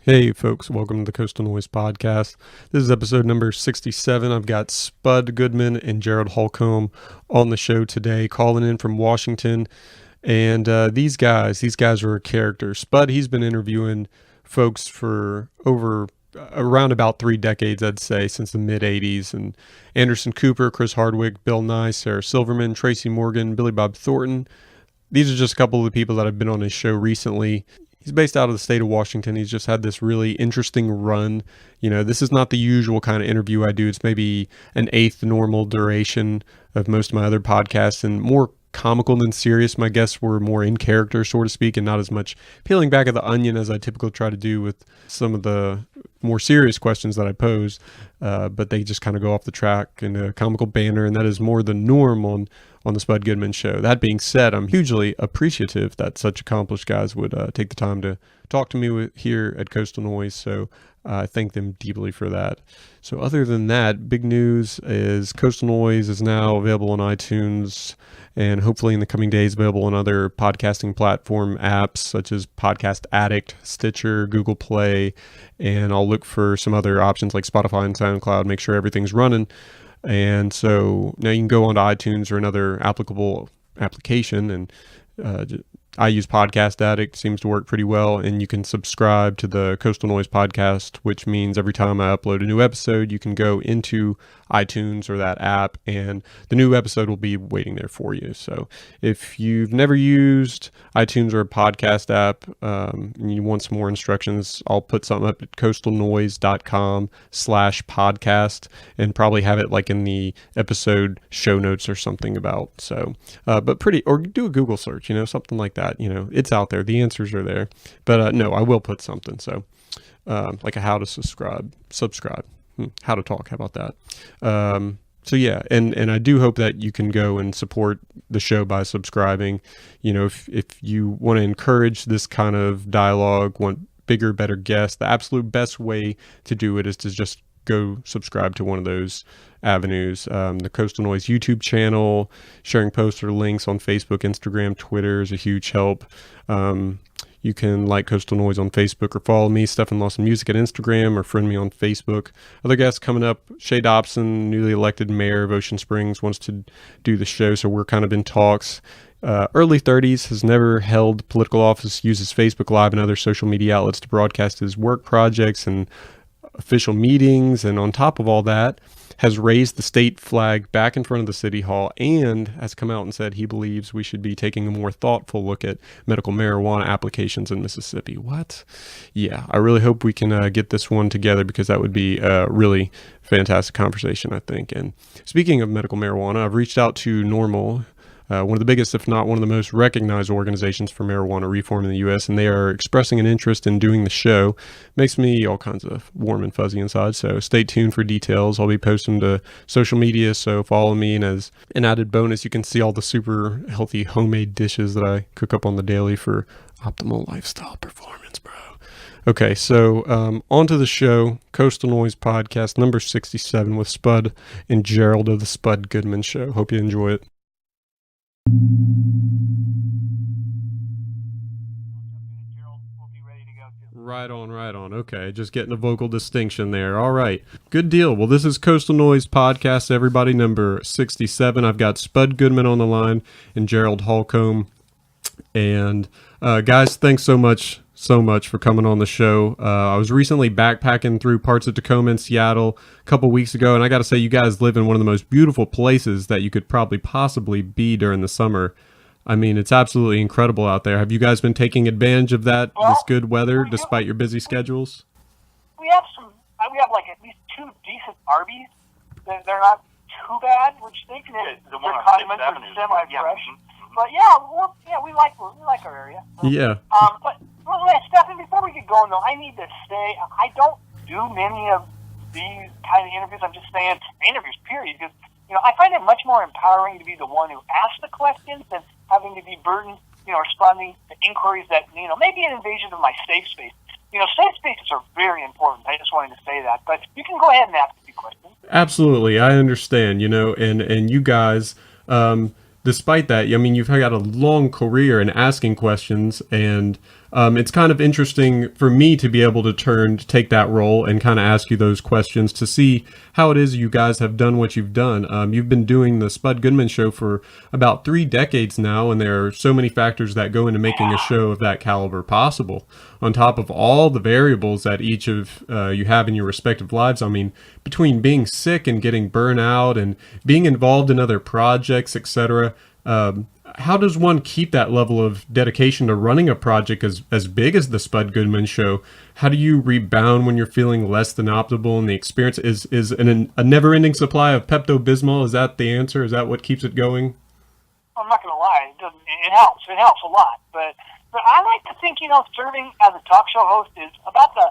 Hey folks, welcome to the Coastal Noise Podcast. This is episode number 67. I've got Spud Goodman and Gerald Halcomb on the show today, calling in from Washington. And these guys are a character. Spud, he's been interviewing folks for around about 3 decades, I'd say, since the mid 80s. And Anderson Cooper, Chris Hardwick, Bill Nye, Sarah Silverman, Tracy Morgan, Billy Bob Thornton. These are just a couple of the people that have been on his show recently. He's based out of the state of Washington. He's just had this really interesting run. You know, this is not the usual kind of interview I do. It's maybe an eighth the normal duration of most of my other podcasts, and more comical than serious. My guests were more in character, so to speak, and not as much peeling back of the onion as I typically try to do with some of the more serious questions that I pose. But they just kind of go off the track in a comical banner, and that is more the norm on the Spud Goodman Show. That being said, I'm hugely appreciative that such accomplished guys would take the time to talk to me here at Coastal Noise, so I thank them deeply for that. So other than that, big news is Coastal Noise is now available on iTunes, and hopefully in the coming days available on other podcasting platform apps such as Podcast Addict, Stitcher, Google Play, and I'll look for some other options like Spotify and SoundCloud, make sure everything's running. And so now you can go onto iTunes or another applicable application, and I use Podcast Addict, seems to work pretty well, and you can subscribe to the Coastal Noise Podcast, which means every time I upload a new episode, you can go into iTunes or that app, and the new episode will be waiting there for you. So if you've never used iTunes or a podcast app, and you want some more instructions, I'll put something up at coastalnoise.com/podcast and probably have it like in the episode show notes or something about. So, but or do a Google search, something like that. It's out there. The answers are there. But no, I will put something. So like a how to subscribe, how to talk. How about that? So yeah, and I do hope that you can go and support the show by subscribing. If you want to encourage this kind of dialogue, want bigger, better guests, the absolute best way to do it is to just go subscribe to one of those avenues. The Coastal Noise YouTube channel, sharing posts or links on Facebook, Instagram, Twitter is a huge help. You can like Coastal Noise on Facebook or follow me, Stefan Lawson Music at Instagram, or friend me on Facebook. Other guests coming up, Shay Dobson, newly elected mayor of Ocean Springs, wants to do the show, so we're kind of in talks. Early 30s, has never held political office, uses Facebook Live and other social media outlets to broadcast his work projects and official meetings, and on top of all that, has raised the state flag back in front of the city hall and has come out and said he believes we should be taking a more thoughtful look at medical marijuana applications in Mississippi. What? Yeah, I really hope we can get this one together, because that would be a really fantastic conversation, I think. And speaking of medical marijuana, I've reached out to NORML, one of the biggest, if not one of the most recognized organizations for marijuana reform in the U.S., and they are expressing an interest in doing the show. Makes me all kinds of warm and fuzzy inside, so stay tuned for details. I'll be posting to social media, so follow me, and as an added bonus, you can see all the super healthy homemade dishes that I cook up on the daily for optimal lifestyle performance, bro. Okay, so on to the show, Coastal Noise Podcast, number 67, with Spud and Gerald of the Spud Goodman Show. Hope you enjoy it. Right on. Okay, just getting a vocal distinction there. All right, good deal. Well, this is Coastal Noise Podcast, everybody, number 67. I've got Spud Goodman on the line and Gerald Halcomb. And guys, thanks so much for coming on the show. I was recently backpacking through parts of Tacoma and Seattle a couple weeks ago, and I got to say, you guys live in one of the most beautiful places that you could probably possibly be during the summer. I mean, it's absolutely incredible out there. Have you guys been taking advantage of this good weather, despite your busy schedules? We have like at least 2 decent Arby's. They're not too bad, which they can hit. They're condiments are semi-fresh. But we like our area. Yeah. But Stefan, before we get going though, I need to say I don't do many of these kind of interviews. I'm just saying interviews, period. Because I find it much more empowering to be the one who asks the questions than having to be burdened, responding to inquiries that may be an invasion of my safe space. Safe spaces are very important. I just wanted to say that. But you can go ahead and ask a few questions. Absolutely, I understand. And you guys. Despite that, I mean, you've got a long career in asking questions, and it's kind of interesting for me to be able to take that role and kind of ask you those questions to see how it is you guys have done what you've done. You've been doing the Spud Goodman Show for about 3 decades now, and there are so many factors that go into making a show of that caliber possible. On top of all the variables that each of you have in your respective lives, I mean, between being sick and getting burnout and being involved in other projects, etc. How does one keep that level of dedication to running a project as big as the Spud Goodman Show? How do you rebound when you're feeling less than optimal and the experience is a never-ending supply of Pepto Bismal? Is that the answer? Is that what keeps it going? I'm not going to lie. It helps. It helps a lot. But I like to think, serving as a talk show host is about the,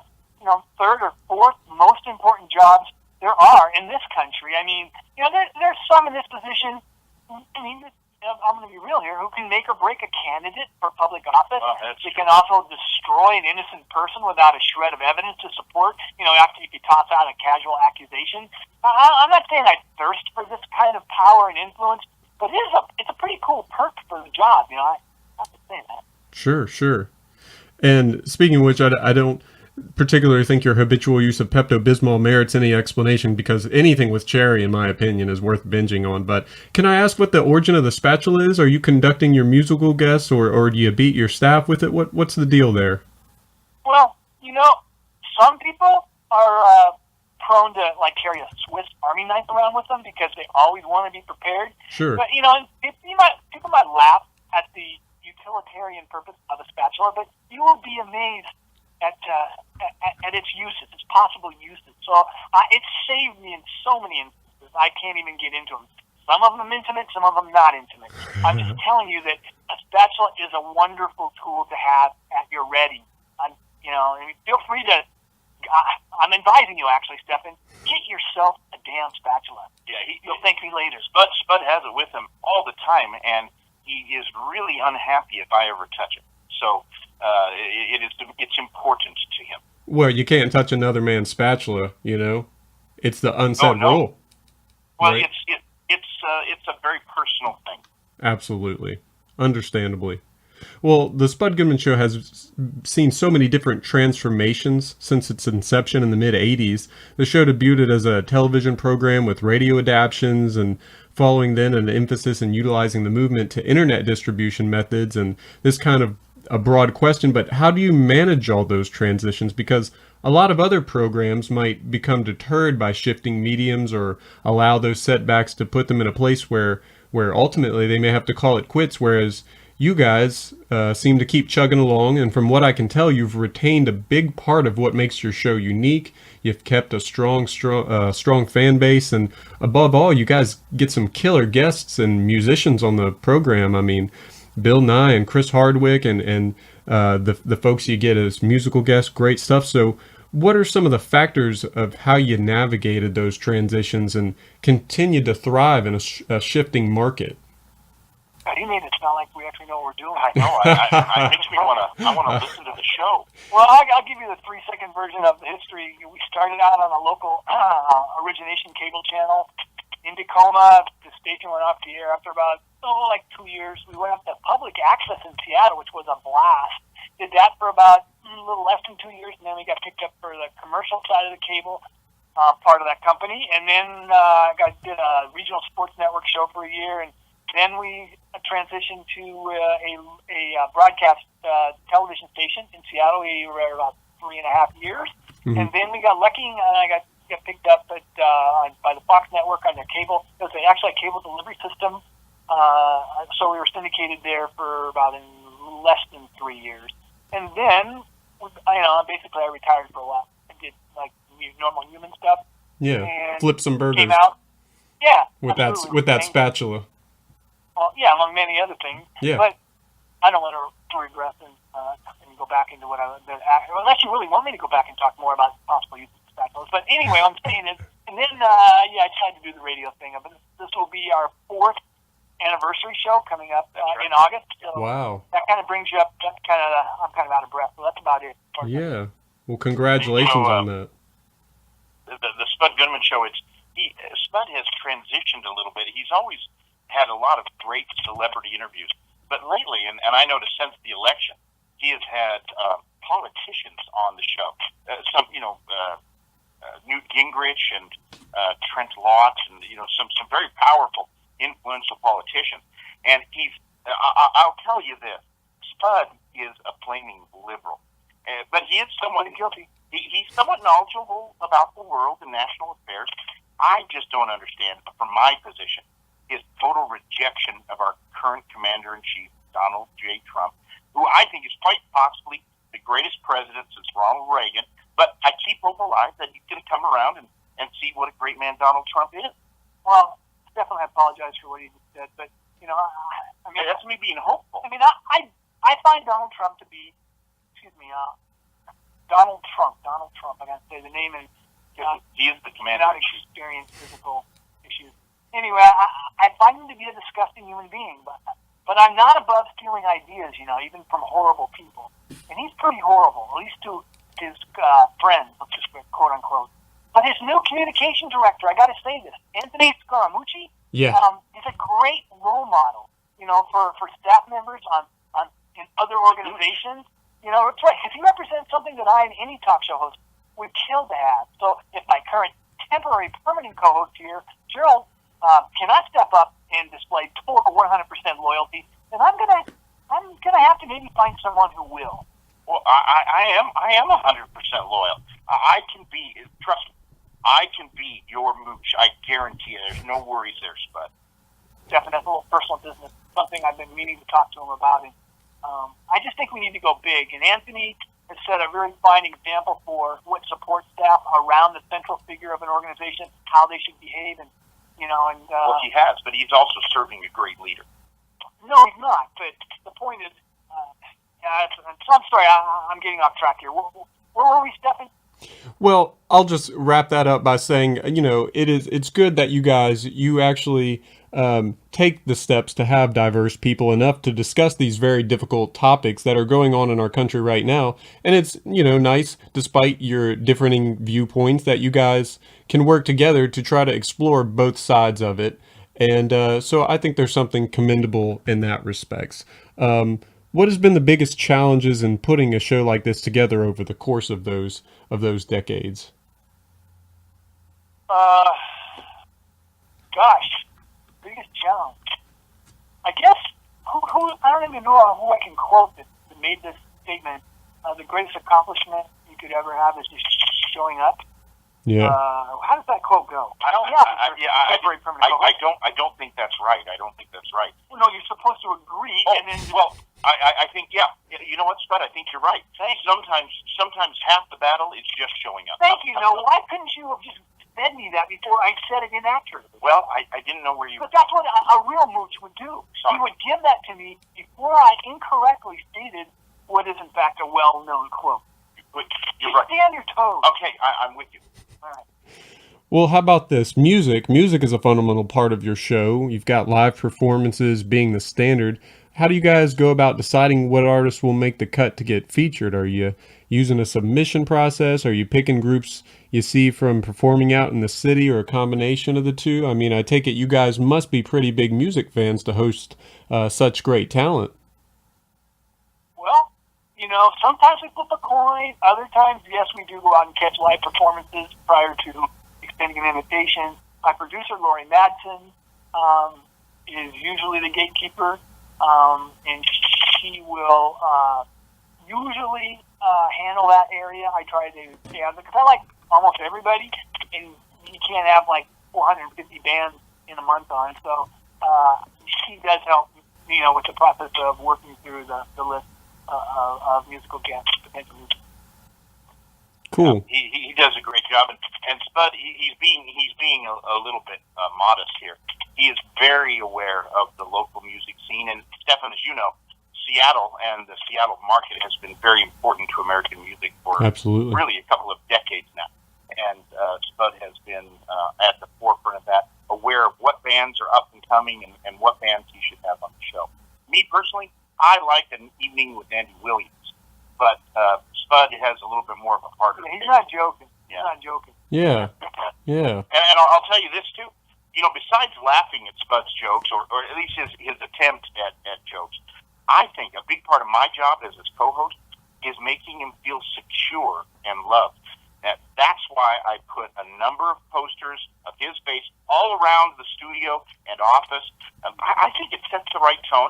third or fourth most important jobs there are in this country. I mean, there's some in this position. I mean, I'm going to be real here, who can make or break a candidate for public office. They can also destroy an innocent person without a shred of evidence to support, after if you toss out a casual accusation. I'm not saying I thirst for this kind of power and influence, but it's a pretty cool perk for the job, I have to say that. Sure. And speaking of which, I don't particularly think your habitual use of Pepto Bismol merits any explanation, because anything with cherry, in my opinion, is worth binging on. But can I ask what the origin of the spatula is? Are you conducting your musical guests, or do you beat your staff with it? What's the deal there? Well, some people are prone to carry a Swiss Army knife around with them because they always want to be prepared. Sure. But people might laugh at the utilitarian purpose of a spatula, but you will be amazed at its uses, its possible uses. So it saved me in so many instances. I can't even get into them. Some of them intimate, some of them not intimate. I'm just telling you that a spatula is a wonderful tool to have at your ready. And feel free to. I'm advising you, actually, Stefan. Get yourself a damn spatula. Yeah, you'll thank me later. Spud has it with him all the time, and he is really unhappy if I ever touch it. So it's important to him. Well, you can't touch another man's spatula, It's the unsaid rule. Well, right? It's a very personal thing. Absolutely. Understandably. Well, the Spud Goodman Show has seen so many different transformations since its inception in the mid-'80s. The show debuted as a television program with radio adaptations, and following then an emphasis in utilizing the movement to internet distribution methods. And this kind of a broad question, but how do you manage all those transitions? Because a lot of other programs might become deterred by shifting mediums, or allow those setbacks to put them in a place where ultimately they may have to call it quits, whereas you guys seem to keep chugging along, and from what I can tell, you've retained a big part of what makes your show unique. You've kept a strong fan base, and above all, you guys get some killer guests and musicians on the program. I mean, Bill Nye and Chris Hardwick and the folks you get as musical guests, great stuff. So what are some of the factors of how you navigated those transitions and continued to thrive in a shifting market? You made it sound like we actually know what we're doing. I know. It makes me want to listen to the show. Well, I'll give you the 3-second version of the history. We started out on a local origination cable channel in Tacoma. The station went off the air after about 2 years. We went up to public access in Seattle, which was a blast. Did that for about a little less than 2 years, and then we got picked up for the commercial side of the cable part of that company. And then did a regional sports network show for a year, and then we transitioned to a broadcast television station in Seattle. We were there about 3.5 years, and then we got lucky, and I got picked up by the Fox network on their cable. It was actually a cable delivery system, so we were syndicated there for about less than 3 years, and then basically I retired for a while. I did normal human stuff. Yeah, flip some burgers. Came out. Yeah, with that spatula. Well, yeah, among many other things. Yeah. But I don't want to regress and go back into what unless you really want me to go back and talk more about possible use of spatulas. But anyway, what I'm saying is, and then I tried to do the radio thing. But this will be our 4th anniversary show coming up in August. So wow. That kind of brings you up. I'm kind of out of breath. So that's about it. Yeah. Well, congratulations on that. The Spud Goodman Show. Spud has transitioned a little bit. He's always had a lot of great celebrity interviews, but lately, and I noticed since the election, He has had politicians on the show. Newt Gingrich and Trent Lott, and some very powerful, influential politicians. And I'll tell you this: Spud is a flaming liberal, but he is somewhat guilty. He's somewhat knowledgeable about the world and national affairs. I just don't understand, from my position, his total rejection of our current commander-in-chief, Donald J. Trump, who I think is quite possibly the greatest president since Ronald Reagan. But I keep hope alive that he's going to come around and see what a great man Donald Trump is. Well, definitely apologize for what he just said, but I mean, that's me being hopeful. I mean, I find Donald Trump to be, Donald Trump. I got to say the name, and he is the commander. Not experienced physical issues. Anyway, I find him to be a disgusting human being, but I'm not above stealing ideas, even from horrible people. And he's pretty horrible, at least to his friends, let's just quote unquote. But his new communication director, I got to say this, Anthony Scaramucci, is a great role model, for staff members in other organizations. It's right. If he represents something that I and any talk show host would kill to have. So if my current temporary permanent co-host here, Gerald, cannot step up and display total 100% loyalty, then I'm gonna have to maybe find someone who will. Well, I am 100% loyal. I can be, trust me, I can be your mooch. I guarantee you. There's no worries there, Spud. Definitely, a little personal business, something I've been meaning to talk to him about. And I just think we need to go big. And Anthony has set a very fine example for what support staff around the central figure of an organization, how they should behave, and well, he has, but he's also serving a great leader. No, he's not. But the point is, so I'm sorry, I'm getting off track here. Where were we, Stefan? Well, I'll just wrap that up by saying, it's good that you actually take the steps to have diverse people enough to discuss these very difficult topics that are going on in our country right now. And it's, nice, despite your differing viewpoints, that you guys can work together to try to explore both sides of it. And so I think there's something commendable in that respects. What has been the biggest challenges in putting a show like this together over the course of those decades? Biggest challenge. I guess I don't even know who I can quote that made this statement. The greatest accomplishment you could ever have is just showing up. Yeah. How does that quote go? I don't think that's right. Well, no, you're supposed to agree, and then. Well, I think, yeah. You know what, Spud? I think you're right. Sometimes half the battle is just showing up. Thank you. No, why couldn't you have just fed me that before I said it inaccurately? Well, I didn't know where you. But that's what a real mooch would do. He would give that to me before I incorrectly stated what is in fact a well-known quote. You're right. Stay on your toes. Okay, I'm with you. All right. Well, how about this? Music is a fundamental part of your show. You've got live performances being the standard. How do you guys go about deciding what artists will make the cut to get featured? Are you using a submission process? Are you picking groups you see from performing out in the city, or a combination of the two? I mean, I take it you guys must be pretty big music fans to host such great talent. Well, sometimes we flip a coin. Other times, yes, we do go out and catch live performances prior to extending an invitation. My producer, Lori Madsen, is usually the gatekeeper. And she will usually handle that area. I try to stay out of it because I like almost everybody, and you can't have like 450 bands in a month on. So she does help, with the process of working through the list of musical guests, potential music. Cool. He does a great job, and Spud, he's being a little bit modest here. He is very aware of the local music scene, and Stefan, as you know, Seattle and the Seattle market has been very important to American music for absolutely really a couple of decades now. And Spud has been at the forefront of that, aware of what bands are up and coming and what bands he should have on the show. Me personally, I like an evening with Andy Williams, but Spud has a little bit more of a heart. He's not joking. He's not joking. Yeah. And I'll tell you this too. Besides laughing at Spud's jokes, or at least his attempt at jokes, I think a big part of my job as his co-host is making him feel secure and loved. That's why I put a number of posters of his face all around the studio and office. I think it sets the right tone.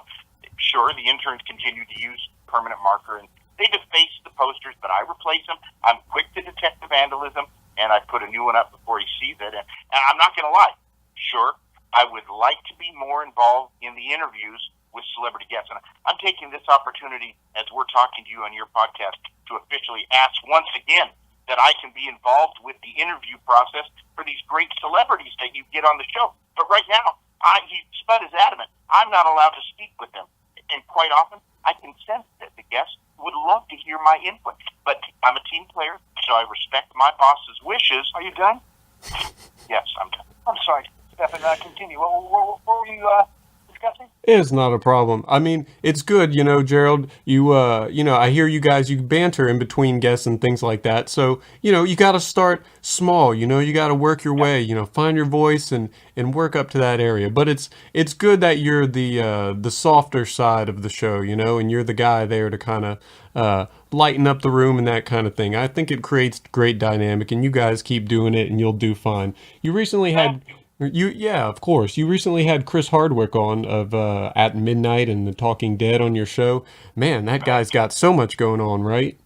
Sure, the interns continue to use permanent marker, and they deface the posters, but I replace them. I'm quick to detect the vandalism, and I put a new one up before he sees it. And I'm not going to lie. Sure, I would like to be more involved in the interviews with celebrity guests. And I'm taking this opportunity as we're talking to you on your podcast to officially ask once again that I can be involved with the interview process for these great celebrities that you get on the show. But right now, Spud is adamant. I'm not allowed to speak with them. And quite often, I can sense that the guests would love to hear my input. But I'm a team player, so I respect my boss's wishes. Are you done? Yes, I'm done. I'm sorry, Stefan. Continue. What were you discussing? It's not a problem. I mean, it's good, Gerald. I hear you guys, you banter in between guests and things like that. So, you got to start small. You got to work your way. Find your voice and work up to that area. But it's good that you're the softer side of the show, and you're the guy there to kind of lighten up the room and that kind of thing. I think it creates great dynamic, and you guys keep doing it, and you'll do fine. You recently had. Yeah, of course. You recently had Chris Hardwick on of At Midnight and The Talking Dead on your show. Man, that guy's got so much going on, right?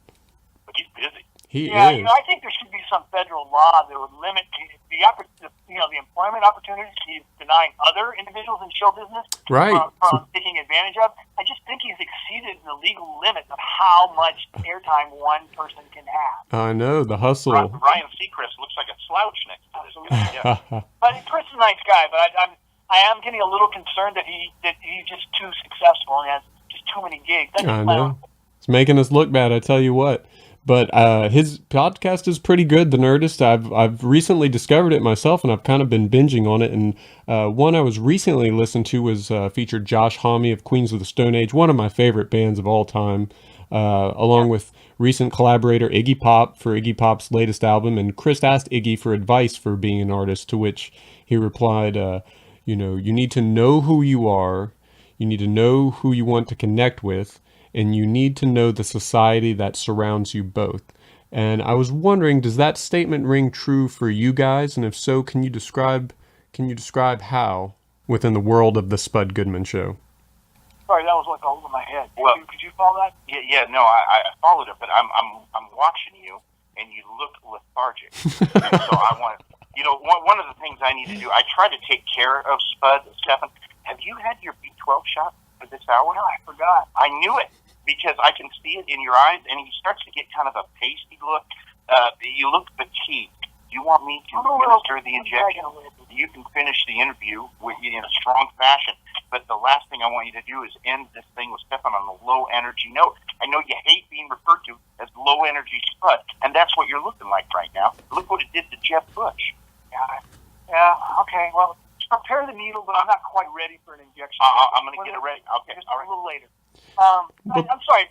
But he's busy. He is. I think there should be some federal law that would limit the employment opportunities he's denying other individuals in show business Right. from taking advantage of. I just think he's exceeded the legal limit of how much airtime one person can have. I know, the hustle. Ryan Seacrest looks like a slouch next to this guy. Yeah. But Chris is a nice guy, but I am getting a little concerned that he's just too successful and has just too many gigs. I know. It's making us look bad, I tell you what. But his podcast is pretty good, The Nerdist. I've recently discovered it myself, and I've kind of been binging on it. And one I was recently listened to was featured Josh Homme of Queens of the Stone Age, one of my favorite bands of all time, along with recent collaborator Iggy Pop for Iggy Pop's latest album. And Chris asked Iggy for advice for being an artist, to which he replied, you need to know who you are, you need to know who you want to connect with, and you need to know the society that surrounds you both. And I was wondering, does that statement ring true for you guys? And if so, can you describe how within the world of the Spud Goodman Show? Sorry, that was like all over my head. Well, could you follow that? Yeah, no, I followed it, but I'm watching you, and you look lethargic. And so I want one of the things I need to do, I try to take care of Spud. Stefan, have you had your B12 shot for this hour? No, I forgot. I knew it, because I can see it in your eyes, and he starts to get kind of a pasty look. You look fatigued. You want me to administer the injection? You can finish the interview in a strong fashion, but the last thing I want you to do is end this thing with Stefan on a low-energy note. I know you hate being referred to as low-energy Spud, and that's what you're looking like right now. Look what it did to Jeb Bush. Yeah, okay, well, prepare the needle, but I'm not quite ready for an injection. I'm going to get it ready. Okay, just all right. A little later. I'm sorry.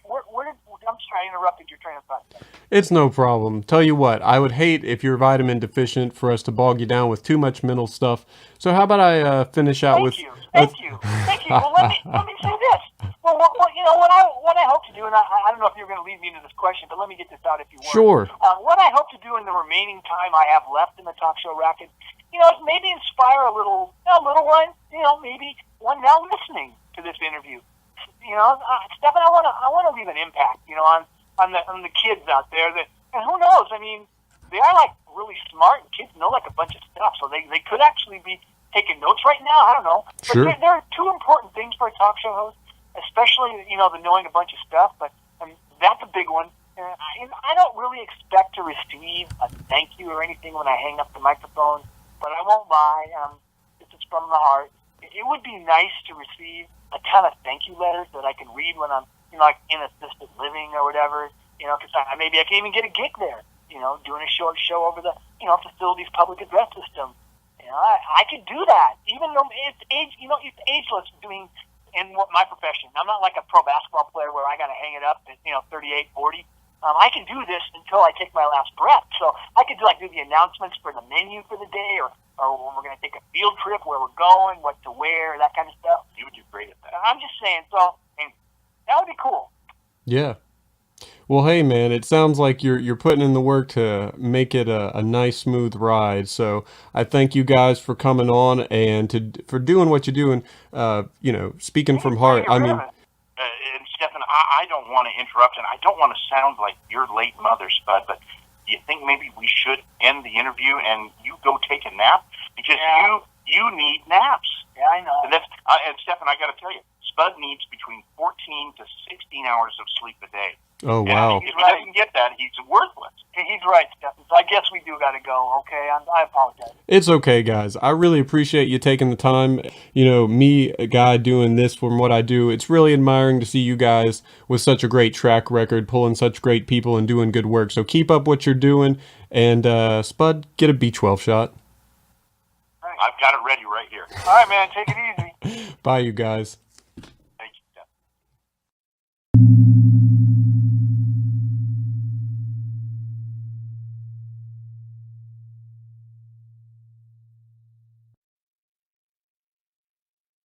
I'm sorry, I interrupted your train of thought. It's no problem. Tell you what, I would hate if you're vitamin deficient for us to bog you down with too much mental stuff. So how about I finish out with... Thank you. Well, let me say this. Well, what I hope to do, and I don't know if you're going to lead me into this question, but let me get this out if you want. Sure. What I hope to do in the remaining time I have left in the talk show racket, is maybe inspire a little one, maybe one now listening to this interview. Stefan, I want to leave an impact, on the kids out there and who knows? I mean, they are like really smart, and kids know like a bunch of stuff, so they could actually be taking notes right now. I don't know. Sure. But there are two important things for a talk show host, especially the knowing a bunch of stuff. But that's a big one. And I don't really expect to receive a thank you or anything when I hang up the microphone, but I won't lie. This is from the heart. It would be nice to receive a ton of thank you letters that I can read when I'm like in assisted living or whatever. Because maybe I can even get a gig there. Doing a short show over the facilities public address system. I could do that, even though it's it's ageless doing in my profession. I'm not like a pro basketball player where I got to hang it up at 38, 40. I can do this until I take my last breath. So I could do the announcements for the menu for the day, or when we're going to take a field trip, where we're going, what to wear, that kind of stuff. You would do great at that. I'm just saying. So, and That would be cool. Yeah. Well, hey man, it sounds like you're putting in the work to make it a nice, smooth ride. So I thank you guys for coming on and for doing what you're doing. Speaking from heart. I mean, and Stefan, I don't want to interrupt, and I don't want to sound like your late mother, Spud, but do you think maybe we should end the interview and you go take a nap? Because you need naps. Yeah, I know. And Stefan, I got to tell you, Spud needs between 14 to 16 hours of sleep a day. Oh, wow. And if he doesn't get that, he's worthless. He's right, Stefan. So I guess we do got to go, okay? I apologize. It's okay, guys. I really appreciate you taking the time. You know, me, a guy doing this from what I do, it's really admiring to see you guys with such a great track record, pulling such great people and doing good work. So keep up what you're doing. And, Spud, get a B12 shot. I've got it ready right here. All right, man. Take it easy. Bye, you guys.